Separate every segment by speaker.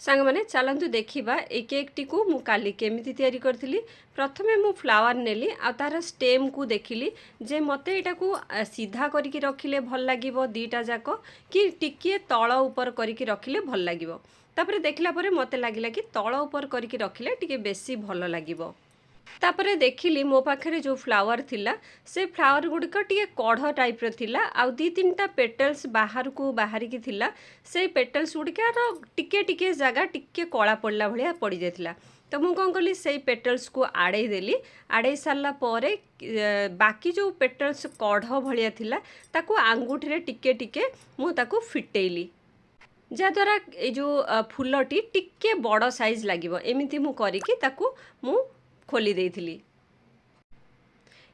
Speaker 1: सांग मैंने चलतु देखा ये केक टी को काली केमिति तैयारी करथिली। प्रथमे मु फ्लावर नेली आ तार स्टेम को देखिली जे मते एटा को सीधा करिकी रखिले भल लागिवो दीटा जाक कि टिके तळ ऊपर करिकी रखिले भल लागिवो। तापरे देखला परे मते लागिला कि तळ ऊपर करिकी रखिले टिके बेसी भल लागिवो। तापरे देखिली मो पाखे जो फ्लावर थिला से फ्लावर गुड़िक टे कढ़ टाइप थिला आउ दी तीन पेटल्स बाहर को बाहर की थिला से पेटल्स गुड़िकार टिके टिके जगह टिके कला पड़ला भाया पड़ जाता। तो मुझे कौन कली से पेटल्स को आड़े देली। आड़े सारा पर बाकी जो पेटल्स कढ़ भाया थिला ताकू आंगुठी टिके टिके मुझे फिटेली जहाद्वारा ये जो फूलटी टिके बड़ साइज लगे एमती मु खोली देइथिली।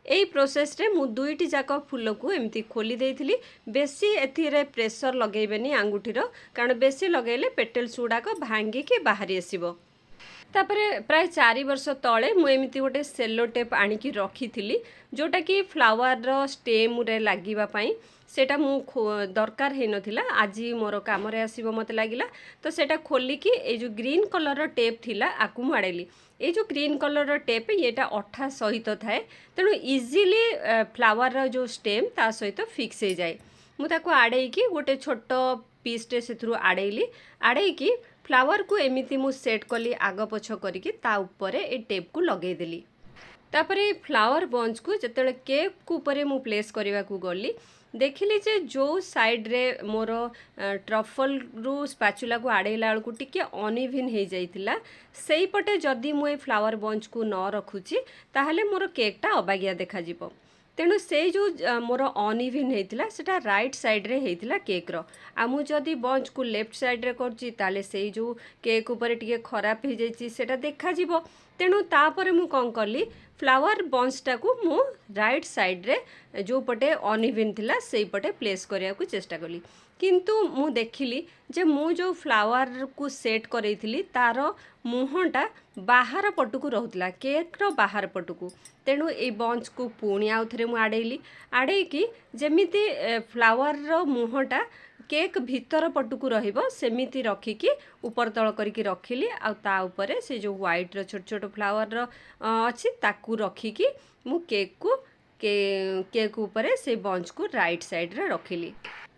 Speaker 1: एई प्रोसेस रे मु दुईटी जाक फूल को एमती खोली देइथिली। बेसी एथिरे प्रेशर लगेबेनी आंगुठीर कारण बेसी लगेले पेटल्स गुड़ाक भांगी के बाहरी आसीबो। तापरे प्राय 4 वर्ष तले मु एमती गोटे सेलो टेप आनिकी रखी जोटा कि फ्लावर रो स्टेम रे लागिबा पई सेटा मु दरकार है नथिला। आज मोर काम रे आसीबो मते लागिला तो सेटा खोली कि ए जो ग्रीन कलर रो टेप थिला आकु माडेली। ये जो ग्रीन कलर रो टेप येटा अठा सहित थाए तेणु इजीली फ्लावर रो जो स्टेम ता सहित फिक्स हो जाए। मु ताको आड़े कि गोटे छोट पीसटे से आड़ेली। आड़े कि फ्लावर को एमिति मु सेट कली आग पछ करिकी ता ऊपर ए टेप को लगे देली। तापरे फ्लावर बंच को जतले केक ऊपर मु प्लेस करने को गली देखिली जे जो साइड रे मोर ट्रफल रु स्पैचुला को आड़ेला बेलू टिके अनइवन हो जाइतिला सेई पटे जदि मु ए फ्लावर बंच को न रखुची ताहले मोर केकटा अबागिया देखा जिवो। तेणु से जो मोर अनइवन होता सेटा राइट साइड रे होता केक रो आ मु जदि बंच को लेफ्ट साइड रे करची ताले से जो केक ऊपर टिके खराब हो जाइची सेटा देखा जिवो। तेणु तापर मु कौन कली फ्लावर बंचटा को मु राइट साइड रे जो पटे अनइवन थिला सेई पटे प्लेस करिया को चेष्टा कली। किंतु मु देखिली जे मु जो फ्लावर को सेट करैथिली तार मुहटा बाहर पटुकू रहउतला केक रो बाहर पटुकू। तेणु ए बंच को पुणी आउ थरे मु आड़ेली। आड़े कि जेमिति फ्लावर रो मुहटा केक भीतर पटुकू रहिबो सेमिति रखिकी ऊपर तळ करिकी रखिली आ ता ऊपर से जो व्हाइट रो छोट छोट फ्लावर रो अछि ताकू रखिकी मु केक ऊपर से बंच को राइट साइड रे रखिली।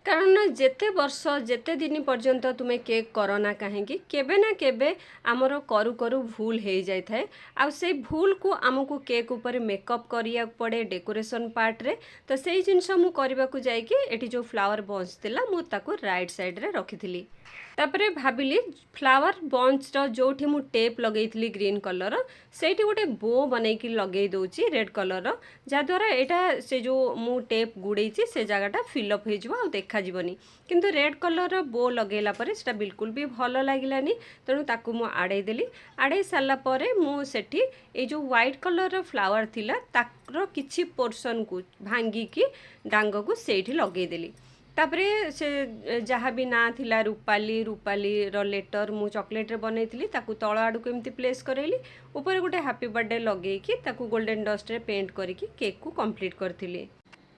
Speaker 1: कारण जेते वर्ष जेते दिन पर्यंत तुम्हें केक करना कहीं केबे ना केबे आमर करू करू भूल हो जाए थाए आ से भूल को आमको केक ऊपर मेकअप करिया पड़े डेकोरेशन पार्ट रे। तो से जिनस मु करबा को जाई कि एटी जो फ्लावर बंच थिला मु ताको राइट साइड रे रखिथिली। तापरे भाबिली फ्लावर बंच रो जोठी मु टेप लगेइथिली ग्रीन कलर सेठी गोटे बो बनैकी लगे दउची रेड कलर जहाद्वारा एटा से जो मु टेप गुड़ेची से जगहटा फिलअप हो जिवो आ देखा जीवनी। किंतु रेड कलर बो लगेला परे सेटा बिल्कुल भी भल लागिलानी तेणु ताकू मु आड़े देली। आड़े सारा परे मु सेठी ए जो व्हाइट कलर रो फ्लावर थिला ताकर किछि पोर्शन को भांगी की डांग को सेठी लगे देली। तापरे से जहाँ भी ना थिला रूपाली रूपाली रो लेटर मु चॉकलेट रे बनैथिली ताकू तळ आडू को एमती प्लेस करेली ऊपर गोटे हैप्पी बर्थडे लगे कि ताकू गोल्डन डस्ट रे पेंट करिकी केक को कंप्लीट करथिली।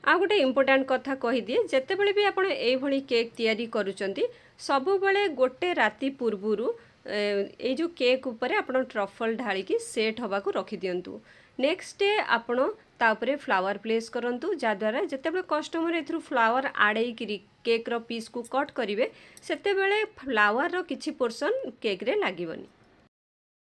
Speaker 1: आ गोटे इम्पोर्टेंट कथा कहि दिए जेते बेले भी आपण एई भली केक तैयारी करूचंती सबु बेले गोटे राती पूर्वरु ए जो केक ऊपर आपण ट्रफल ढाली की सेट हवा को रखि दियंतु। नेक्स्ट डे आपण तापरे फ्लावर प्लेस करंतु जहाद्वारा जेतेबेले कस्टमर एथरु फ्लावर आड़े केक रो पीस को कट करिवे सेतेबेले फ्लावर रो किछि पोर्शन केक रे लागिवनी।